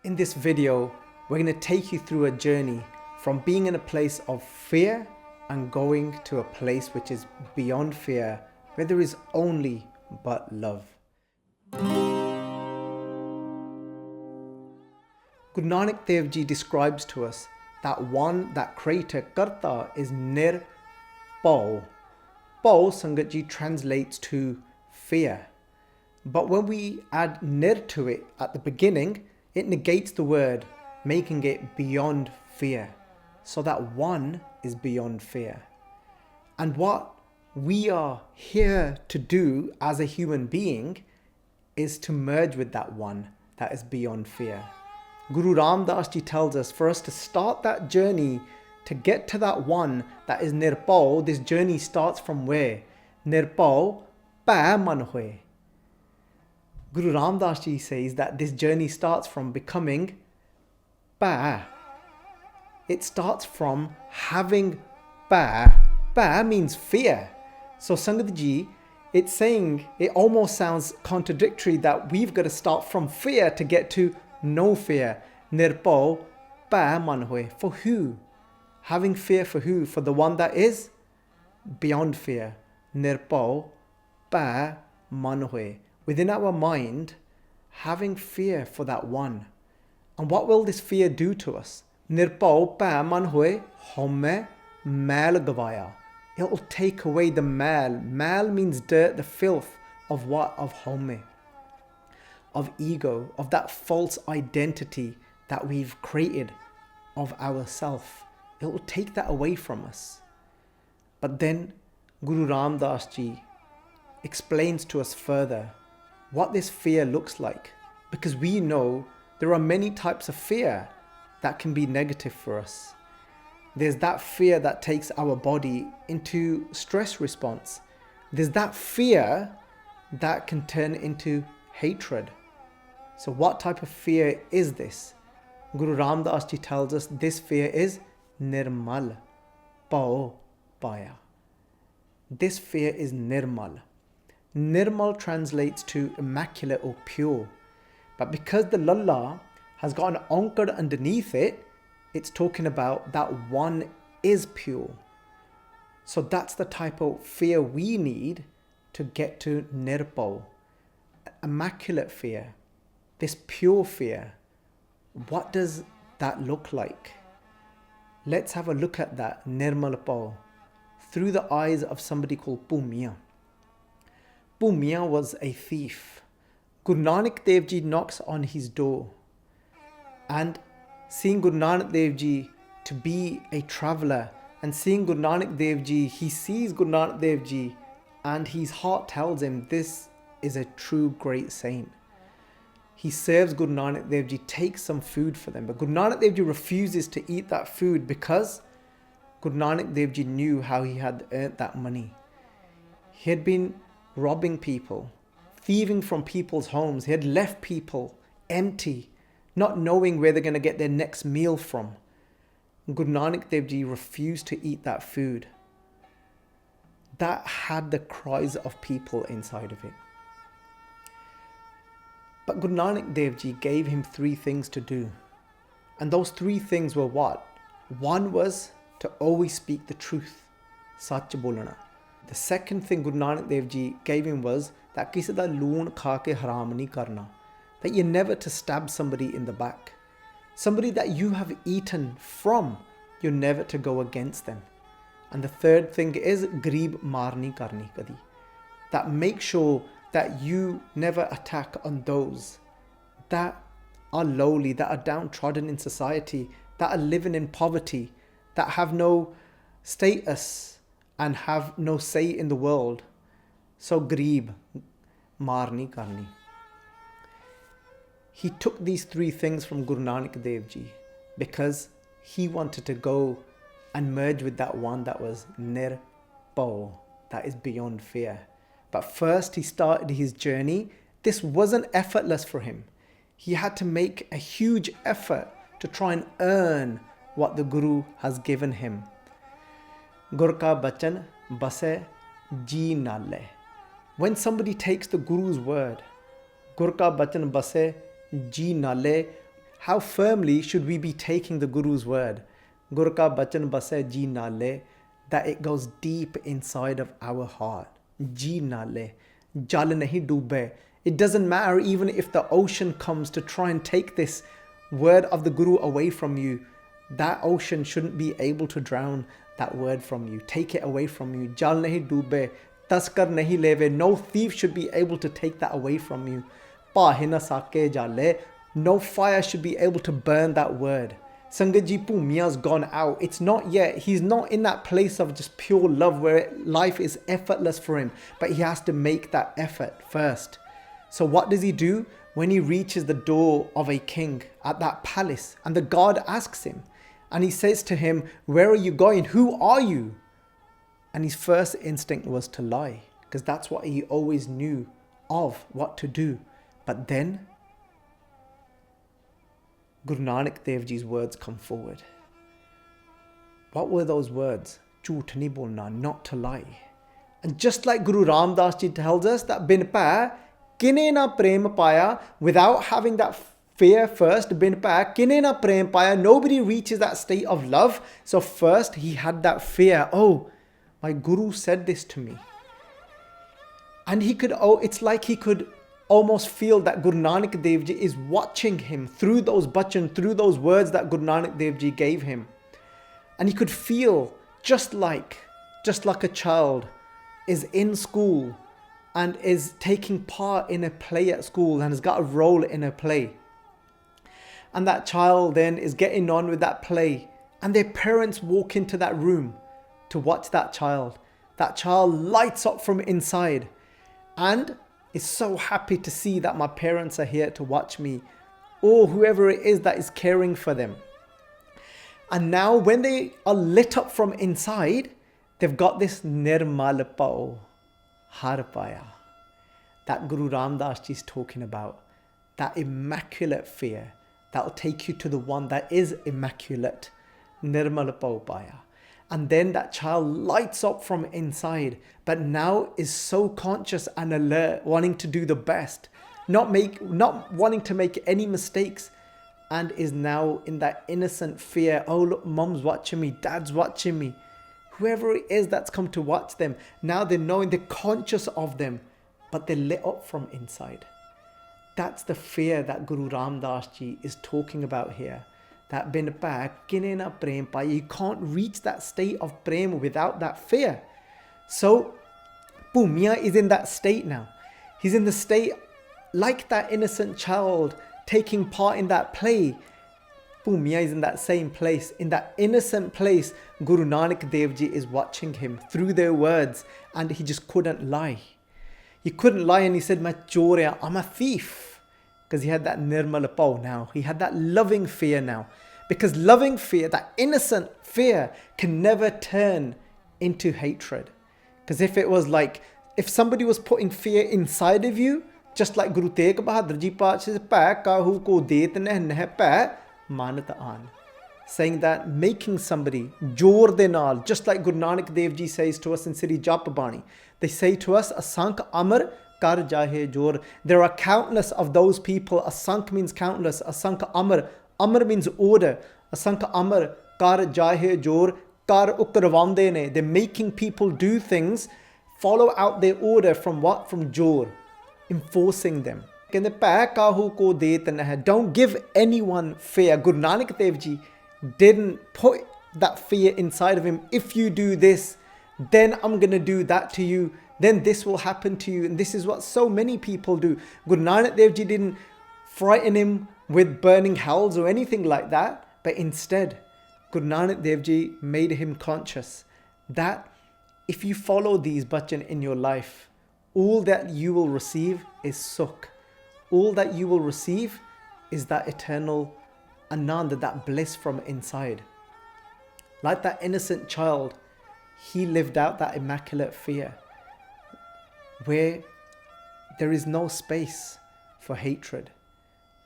In this video, we're going to take you through a journey from being in a place of fear and going to a place which is beyond fear, where there is only but love. Guru Nanak Dev Ji describes to us that creator, Karta, is Nirbhau. Bhau, Sangat Ji, translates to fear. But when we add Nir to it at the beginning, it negates the word, making it beyond fear. So that one is beyond fear. And what we are here to do as a human being is to merge with that one that is beyond fear. Guru Ram Das Ji tells us for us to start that journey to get to that one that is Nirbhau. This journey starts from where? Nirbhau pa man hoye. Guru Ram Das Ji says that this journey starts from becoming pa. It starts from having pa. Pa means fear. So Sangat Ji, it's saying, it almost sounds contradictory that we've got to start from fear to get to no fear. Nirbhau pa man hoye. For who? Having fear for who? For the one that is beyond fear. Nirbhau pa man hoye. Within our mind, having fear for that one. And what will this fear do to us? Nirbhau pa man hoye homme mail gavaya. It will take away the mal. Mal means dirt, the filth of what? Of homme. Of ego, of that false identity that we've created of ourself. It will take that away from us. But then Guru Ram Das Ji explains to us further what this fear looks like. Because we know there are many types of fear that can be negative for us. There's that fear that takes our body into stress response. There's that fear that can turn into hatred. So what type of fear is this? Guru Ram Das Ji tells us this fear is Nirmal Pao Paya. This fear is Nirmal. Nirmal translates to immaculate or pure. But because the Lalla has got an Ankar underneath it, it's talking about that one is pure. So that's the type of fear we need to get to Nirbhau. Immaculate fear. This pure fear. What does that look like? Let's have a look at that Nirmal Pao through the eyes of somebody called Bhumia. Bhumia was a thief. Guru Nanak Dev Ji knocks on his door, and seeing Guru Nanak Dev Ji to be a traveller, and seeing Guru Nanak Dev Ji, he sees Guru Nanak Dev Ji, and his heart tells him this is a true great saint. He serves Guru Nanak Dev Ji, takes some food for them. But Guru Nanak Dev Ji refuses to eat that food because Guru Nanak Dev Ji knew how he had earned that money. He had been robbing people, thieving from people's homes. He had left people empty, not knowing where they're going to get their next meal from. Guru Nanak Dev Ji refused to eat that food. That had the cries of people inside of it. But Guru Nanak Dev Ji gave him 3 things to do. And those 3 things were what? One was to always speak the truth. Sach bolana. The second thing Guru Nanak Dev Ji gave him was that kisi da loon kha ke haram nahi karna. That you're never to stab somebody in the back. Somebody that you have eaten from, you're never to go against them. And the third thing is Greeb marni karni kadi. That make sure that you never attack on those that are lowly, that are downtrodden in society, that are living in poverty, that have no status and have no say in the world. So Greeb marni karni. He took these 3 things from Guru Nanak Dev Ji because he wanted to go and merge with that one that was Nirbhau, that is beyond fear. But first he started his journey. This wasn't effortless for him. He had to make a huge effort to try and earn what the Guru has given him. Gur ka bachan base ji nalle. When somebody takes the Guru's word, Gur ka bachan base ji nalle, how firmly should we be taking the Guru's word? Gur ka bachan base ji nale, that it goes deep inside of our heart. Ji nale, jal nahi doobe. It doesn't matter even if the ocean comes to try and take this word of the Guru away from you. That ocean shouldn't be able to drown that word from you, take it away from you. Jal nahi doobe, taskar nahi leve. No thief should be able to take that away from you. Pahina sake jale, no fire should be able to burn that word. Sangaji Pumiya's gone out. It's not yet. He's not in that place of just pure love where life is effortless for him, but he has to make that effort first. So what does he do? When he reaches the door of a king at that palace and the guard asks him and he says to him, where are you going? Who are you? And his first instinct was to lie, because that's what he always knew of what to do. But then Guru Nanak Dev Ji's words come forward. What were those words? Jhoot nahi bolna, not to lie. And just like Guru Ramdas Ji tells us that bin pa kine na prem paya, without having that fear first, bin pa kine na prem paya, nobody reaches that state of love. So first he had that fear. Oh, my Guru said this to me. And he could, it's like he could almost feel that Guru Nanak Dev Ji is watching him through those bachan, through those words that Guru Nanak Dev Ji gave him. And he could feel just like a child is in school and is taking part in a play at school and has got a role in a play. And that child then is getting on with that play and their parents walk into that room to watch that child. That child lights up from inside and is so happy to see that my parents are here to watch me, or whoever it is that is caring for them. And now when they are lit up from inside, they've got this Nirmalpao Harpaya that Guru Ramdas Ji is talking about, that immaculate fear that will take you to the one that is immaculate, Nirmalpao Paya. And then that child lights up from inside, but now is so conscious and alert, wanting to do the best, not wanting to make any mistakes, and is now in that innocent fear. Oh, look, mom's watching me, dad's watching me. Whoever it is that's come to watch them, now they're knowing, they're conscious of them, but they're lit up from inside. That's the fear that Guru Ramdas Ji is talking about here. That bin pa kine na prem pa, you can't reach that state of prem without that fear. So Pumiya is in that state now. He's in the state like that innocent child taking part in that play. Pumiya is in that same place, in that innocent place. Guru Nanak Dev Ji is watching him through their words, and he just couldn't lie. He couldn't lie, and he said, "Main chor hai, I'm a thief." Because he had that nirmal pao now. He had that loving fear now. Because loving fear, that innocent fear, can never turn into hatred. Because if it was like, if somebody was putting fear inside of you, just like Guru Tegh Bahadur Ji Paat says, "Pੈ kahu ko det neh neh pੈ manat aan," saying that making somebody jor de naal, just like Guru Nanak Dev Ji says to us in Sri Jap Bani, they say to us, "Asank amar kar jahe jor." There are countless of those people. Asank means countless. Asank amar. Amar means order. Asank amar kar jahe jor. Kar ukravande ne. They're making people do things, follow out their order from what? From jor. Enforcing them. Don't give anyone fear. Guru Nanak Dev Ji didn't put that fear inside of him. If you do this, then I'm going to do that to you. Then this will happen to you. And this is what so many people do. Guru Nanak Dev Ji didn't frighten him with burning hells or anything like that. But instead, Guru Nanak Dev Ji made him conscious that if you follow these bachan in your life, all that you will receive is sukh. All that you will receive is that eternal anand, that bliss from inside. Like that innocent child, he lived out that immaculate fear, where there is no space for hatred.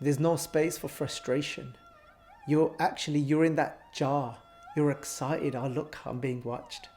There's no space for frustration. You're in that jar. You're excited. Oh, look, I'm being watched.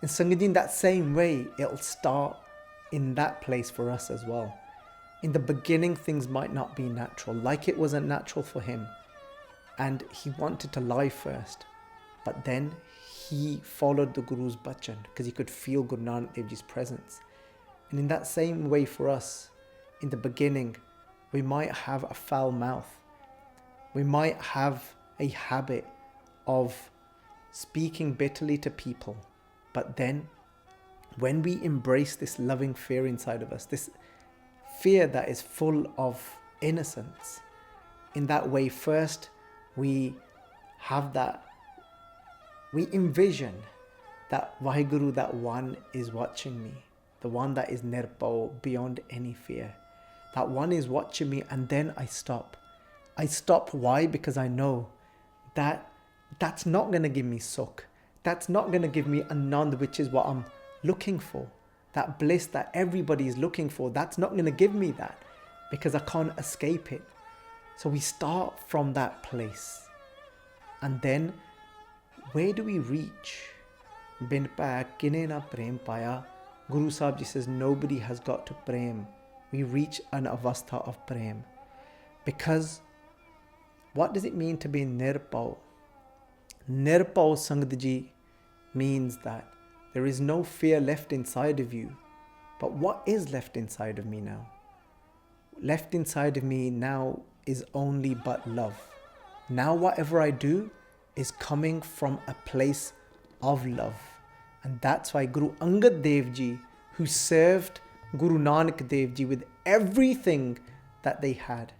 And Sangadin, that same way, it'll start in that place for us as well. In the beginning, things might not be natural, like it wasn't natural for him. and he wanted to lie first. But then he followed the Guru's bachan because he could feel Guru Nanak Dev Ji's presence. And in that same way for us, in the beginning, we might have a foul mouth. We might have a habit of speaking bitterly to people. But then, when we embrace this loving fear inside of us, this fear that is full of innocence, in that way, first, we have that, we envision that WhyGuru, that one is watching me, the one that is Nirbhau, beyond any fear. That one is watching me, and then I stop. I stop. Why? Because I know that that's not going to give me sukh. That's not going to give me anand, which is what I'm looking for. That bliss that everybody is looking for, that's not going to give me that because I can't escape it. So we start from that place. And then, where do we reach? Bin pa kine na prem paya. Guru Sahib Ji says, nobody has got to prem. We reach an avastha of prem. Because what does it mean to be Nirbhau? Nirbhau Sangat Ji means that there is no fear left inside of you. But what is left inside of me now? Left inside of me now is only but love. Now whatever I do is coming from a place of love. And that's why Guru Angad Dev Ji, who served Guru Nanak Dev Ji with everything that they had,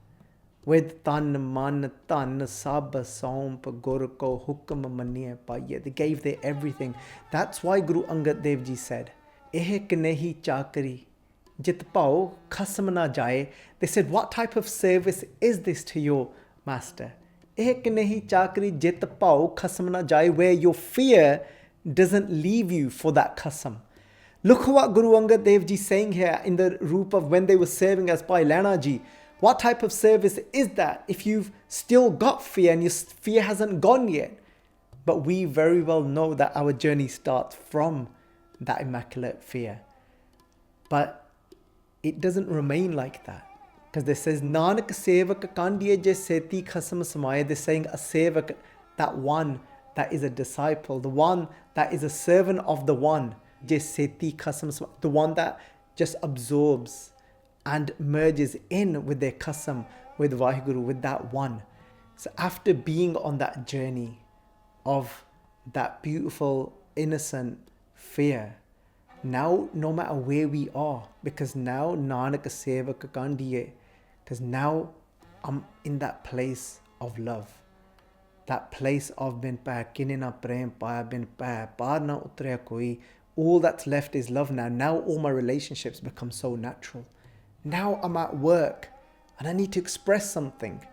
with tan man tan sab saump gur ko hukm maniye paiye, they gave their everything. That's why Guru Angad Dev Ji said, "Eh nahi chakri jit pao khasam na jaye." They said, what type of service is this to your master? Eh nahi chakri jit pao khasam na jaye, where your fear doesn't leave you for that khasam. Look what Guru Angad Dev Ji is saying here in the roop of when they were serving as Bhai Lana Ji. What type of service is that if you've still got fear and your fear hasn't gone yet? But we very well know that our journey starts from that immaculate fear. But it doesn't remain like that. Because there says, Nanak sevak kandiye je seti khasam samaye. They're saying a sevak, that one that is a disciple, the one that is a servant of the one, je seti khasam samaye, the one that just absorbs and merges in with their qasam, with WhyGuru, with that one. So after being on that journey of that beautiful, innocent fear, now no matter where we are, because now Nanak Sevak Kandiye, because now I'm in that place of love, that place of bin pa kinina prem paya bin pa par na utre koi. All that's left is love now. Now all my relationships become so natural. Now I'm at work and I need to express something.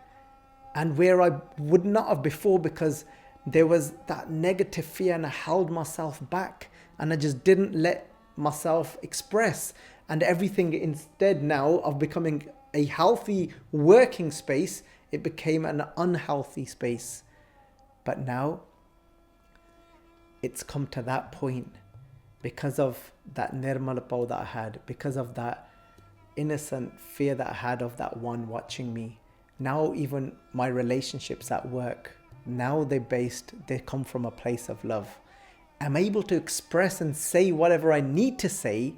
And where I would not have before because there was that negative fear and I held myself back and I just didn't let myself express. And everything instead now of becoming a healthy working space, it became an unhealthy space. But now it's come to that point because of that nirmalapau that I had, because of that innocent fear that I had of that one watching me. Now even my relationships at work, now they come from a place of love. I'm able to express and say whatever I need to say,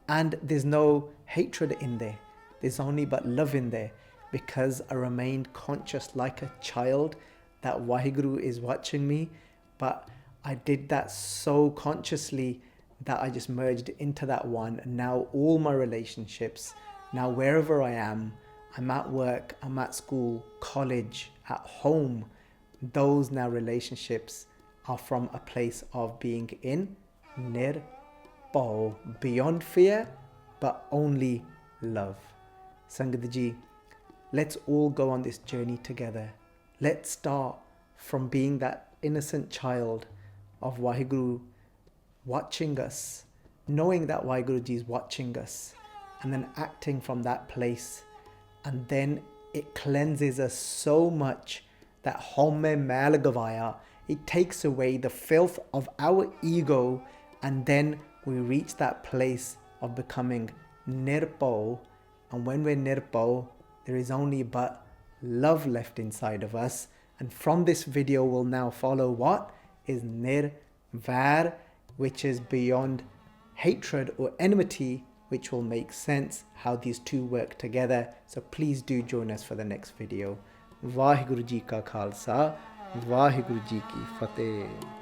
and there's no hatred in there. There's only but love in there, because I remained conscious like a child that WhyGuru is watching me. But I did that so consciously that I just merged into that one. And now all my relationships, now wherever I am, I'm at work, I'm at school, college, at home, those now relationships are from a place of being in Nirbhau, beyond fear, but only love. Sangat Ji, let's all go on this journey together. Let's start from being that innocent child of WhyGuru watching us, knowing that WhyGuru Ji is watching us, and then acting from that place. And then it cleanses us so much that Homme Malagavaya, it takes away the filth of our ego, and then we reach that place of becoming Nirbhau. And when we're Nirbhau, there is only but love left inside of us, And from this video will now follow what is Nirbhau, which is beyond hatred or enmity, which will make sense how these two work together. So please do join us for the next video. WhyGuru Ji Ka Khalsa, WhyGuru Ji Ki Fateh.